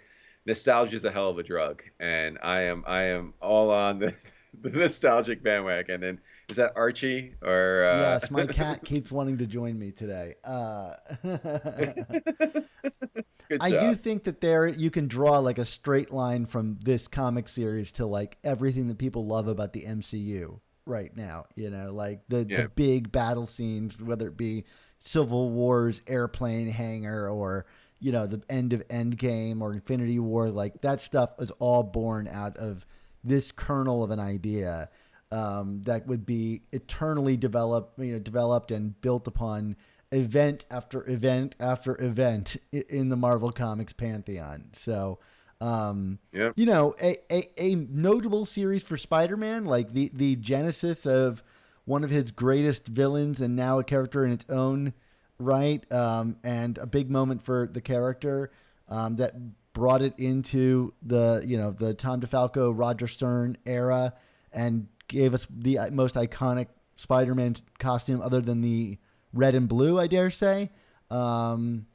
nostalgia is a hell of a drug, and I am all on the nostalgic bandwagon. And is that Archie or? Yes, my cat keeps wanting to join me today. Good I job. do think that you can draw like a straight line from this comic series to like everything that people love about the MCU right now. Like the big battle scenes, whether it be Civil War's airplane hangar or the end of Endgame or Infinity War. Like that stuff is all born out of this kernel of an idea that would be eternally developed and built upon event after event after event in the Marvel Comics pantheon. So, a notable series for Spider-Man, like the genesis of one of his greatest villains and now a character in its own right, and a big moment for the character that brought it into the Tom DeFalco, Roger Stern era and gave us the most iconic Spider-Man costume other than the red and blue, I dare say. And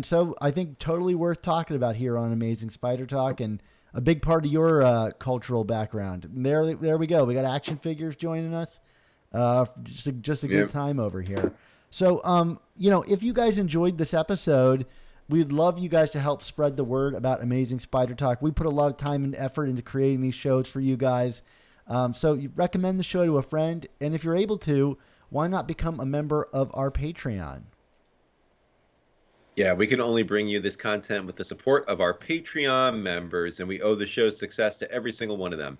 so I think totally worth talking about here on Amazing Spider Talk, and a big part of your cultural background. And there we go. We got action figures joining us. Just a good time over here. So, if you guys enjoyed this episode, we'd love you guys to help spread the word about Amazing Spider Talk. We put a lot of time and effort into creating these shows for you guys. So you recommend the show to a friend. And if you're able to, why not become a member of our Patreon? Yeah, we can only bring you this content with the support of our Patreon members, and we owe the show's success to every single one of them.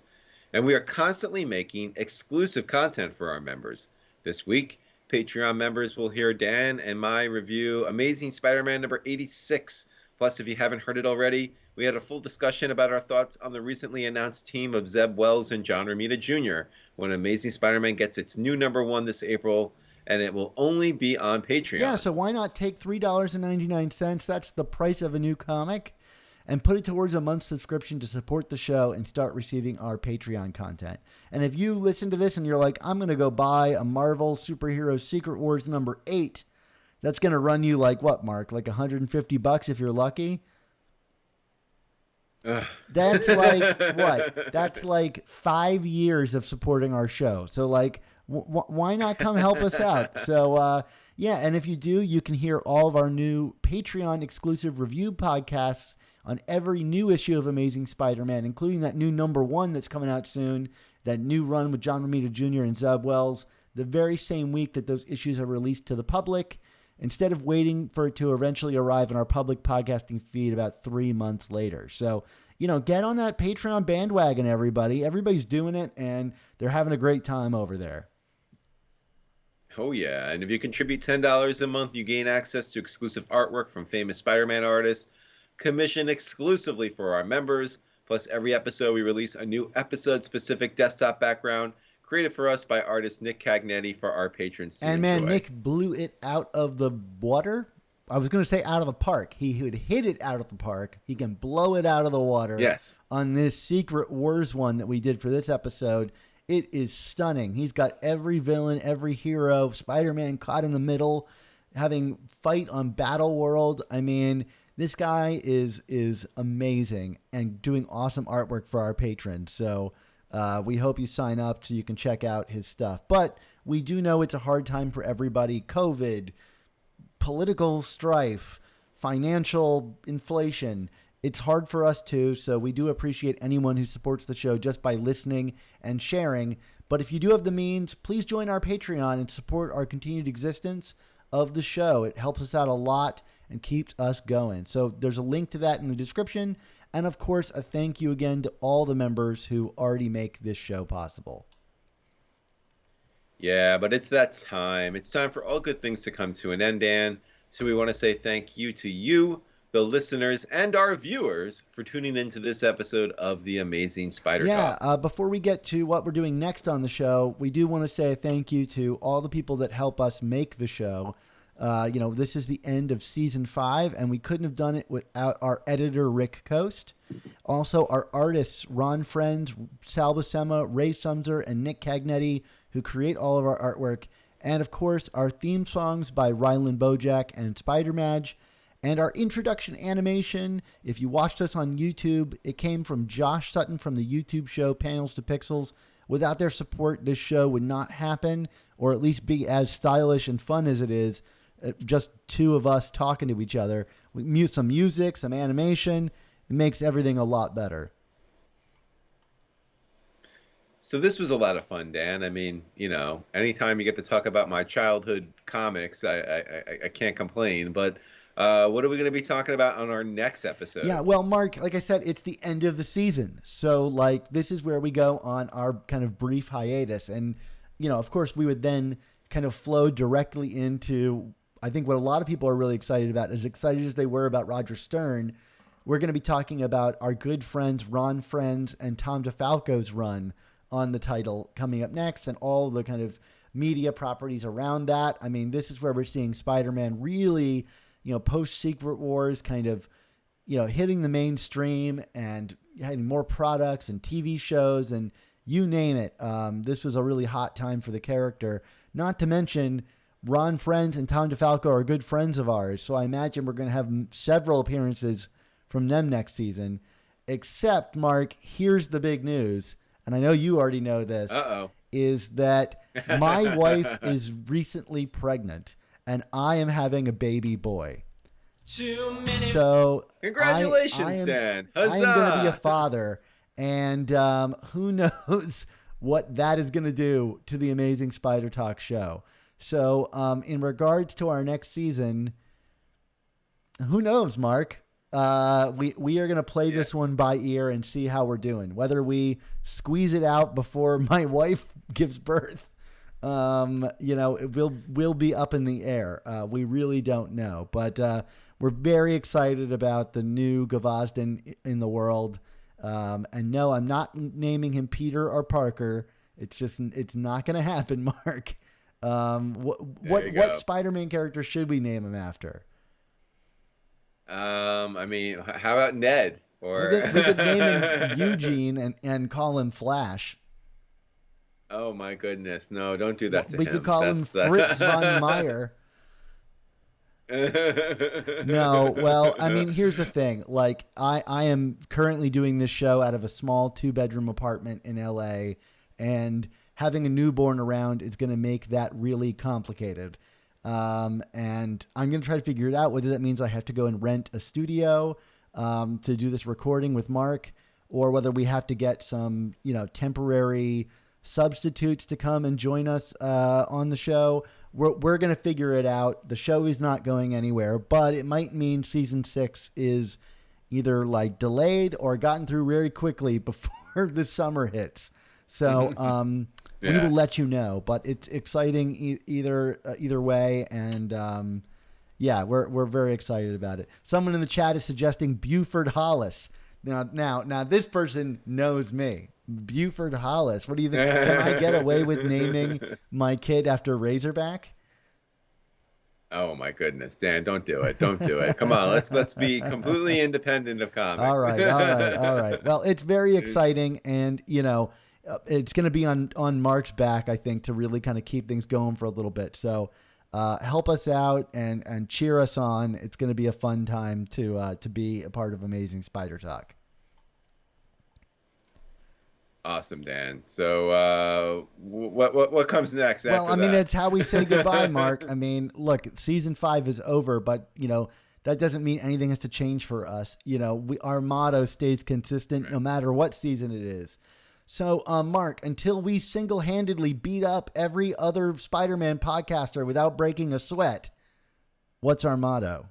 And we are constantly making exclusive content for our members. This week, Patreon members will hear Dan and my review Amazing Spider-Man number 86. Plus, if you haven't heard it already, we had a full discussion about our thoughts on the recently announced team of Zeb Wells and John Romita Jr. when Amazing Spider-Man gets its new #1 this April, and it will only be on Patreon. Yeah, so why not take $3.99, that's the price of a new comic, and put it towards a month's subscription to support the show and start receiving our Patreon content. And if you listen to this and you're like, I'm going to go buy a Marvel Superhero Secret Wars number 8, that's going to run you like what, Mark? Like $150 if you're lucky? That's like what? That's like 5 years of supporting our show. So like, why not come help us out? So yeah, and if you do, you can hear all of our new Patreon exclusive review podcasts on every new issue of Amazing Spider-Man, including that new #1 that's coming out soon, that new run with John Romita Jr. and Zeb Wells, the very same week that those issues are released to the public, instead of waiting for it to eventually arrive in our public podcasting feed about 3 months later. So, get on that Patreon bandwagon, everybody. Everybody's doing it, and they're having a great time over there. Oh, yeah. And if you contribute $10 a month, you gain access to exclusive artwork from famous Spider-Man artists, commissioned exclusively for our members. Plus, every episode we release a new episode-specific desktop background created for us by artist Nick Cagnetti for our patrons to And man, enjoy. Nick blew it out of the water. I was going to say out of the park. He would hit it out of the park. He can blow it out of the water. Yes. On this Secret Wars one that we did for this episode. It is stunning. He's got every villain, every hero, Spider-Man caught in the middle, having fight on Battle World. I mean, this guy is amazing and doing awesome artwork for our patrons. So we hope you sign up so you can check out his stuff. But we do know it's a hard time for everybody. COVID, political strife, financial inflation. It's hard for us too, so we do appreciate anyone who supports the show just by listening and sharing. But if you do have the means, please join our Patreon and support our continued existence of the show. It helps us out a lot and keeps us going. So there's a link to that in the description. And of course, a thank you again to all the members who already make this show possible. Yeah, but it's that time. It's time for all good things to come to an end, Dan. So we want to say thank you to you, the listeners, and our viewers for tuning into this episode of The Amazing Spider Talk. Before we get to what we're doing next on the show, we do want to say thank you to all the people that help us make the show. This is the end of season 5, and we couldn't have done it without our editor, Rick Coast. Also, our artists, Ron Friends, Sal Buscema, Ray Sumser, and Nick Cagnetti, who create all of our artwork. And, of course, our theme songs by Rylan Bojack and Spider Madge. And our introduction animation, if you watched us on YouTube, it came from Josh Sutton from the YouTube show Panels to Pixels. Without their support, this show would not happen, or at least be as stylish and fun as it is. Just two of us talking to each other. We mute some music, some animation. It makes everything a lot better. So this was a lot of fun, Dan. I mean, anytime you get to talk about my childhood comics, I can't complain. But what are we going to be talking about on our next episode? Yeah, well, Mark, like I said, it's the end of the season. So, this is where we go on our kind of brief hiatus. And, of course, we would then kind of flow directly into, I think what a lot of people are really excited about, as excited as they were about Roger Stern, we're going to be talking about our good friends Ron Friends and Tom DeFalco's run on the title coming up next, and all the kind of media properties around that. I mean, this is where we're seeing Spider-Man really, post Secret Wars kind of, hitting the mainstream and having more products and TV shows and you name it. This was a really hot time for the character. Not to mention, Ron Friends and Tom DeFalco are good friends of ours, so I imagine we're going to have several appearances from them next season. Except, Mark, here's the big news, and I know you already know this, is that my wife is recently pregnant, and I am having a baby boy. So congratulations, Dan. Huzzah! I am going to be a father, and who knows what that is going to do to the Amazing Spider Talk show. So in regards to our next season, who knows, Mark? We are going to play this one by ear and see how we're doing. Whether we squeeze it out before my wife gives birth, it will be up in the air. We really don't know, but we're very excited about the new Gavasden in the world. And no, I'm not naming him Peter or Parker. It's not going to happen, Mark. What Spider-Man character should we name him after? I mean, how about Ned? Or we could name him Eugene and call him Flash. Oh my goodness! No, don't do that to him. We could call him Fritz von Meyer. No, well, I mean, here's the thing. I am currently doing this show out of a small 2-bedroom apartment in LA, and having a newborn around is going to make that really complicated. And I'm going to try to figure it out, whether that means I have to go and rent a studio to do this recording with Mark, or whether we have to get some, temporary substitutes to come and join us on the show. We're going to figure it out. The show is not going anywhere, but it might mean season 6 is either delayed or gotten through very quickly before the summer hits. So we will let you know, but it's exciting either way. And we're very excited about it. Someone in the chat is suggesting Buford Hollis. Now this person knows me. Buford Hollis. What do you think? Can I get away with naming my kid after Razorback? Oh my goodness, Dan, don't do it. Don't do it. Come on, let's be completely independent of comics. All right. Well, it's very exciting, and it's going to be on Mark's back, I think, to really kind of keep things going for a little bit. So help us out and cheer us on. It's going to be a fun time to be a part of Amazing Spider Talk. Awesome, Dan. So what comes next? Well, I mean, it's how we say goodbye, Mark. I mean, look, season 5 is over, but that doesn't mean anything has to change for us. Our motto stays consistent Right. no matter what season it is. So, Mark, until we single-handedly beat up every other Spider-Man podcaster without breaking a sweat, what's our motto?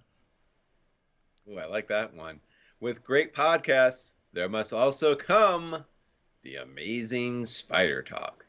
Ooh, I like that one. With great podcasts, there must also come the amazing spider talk.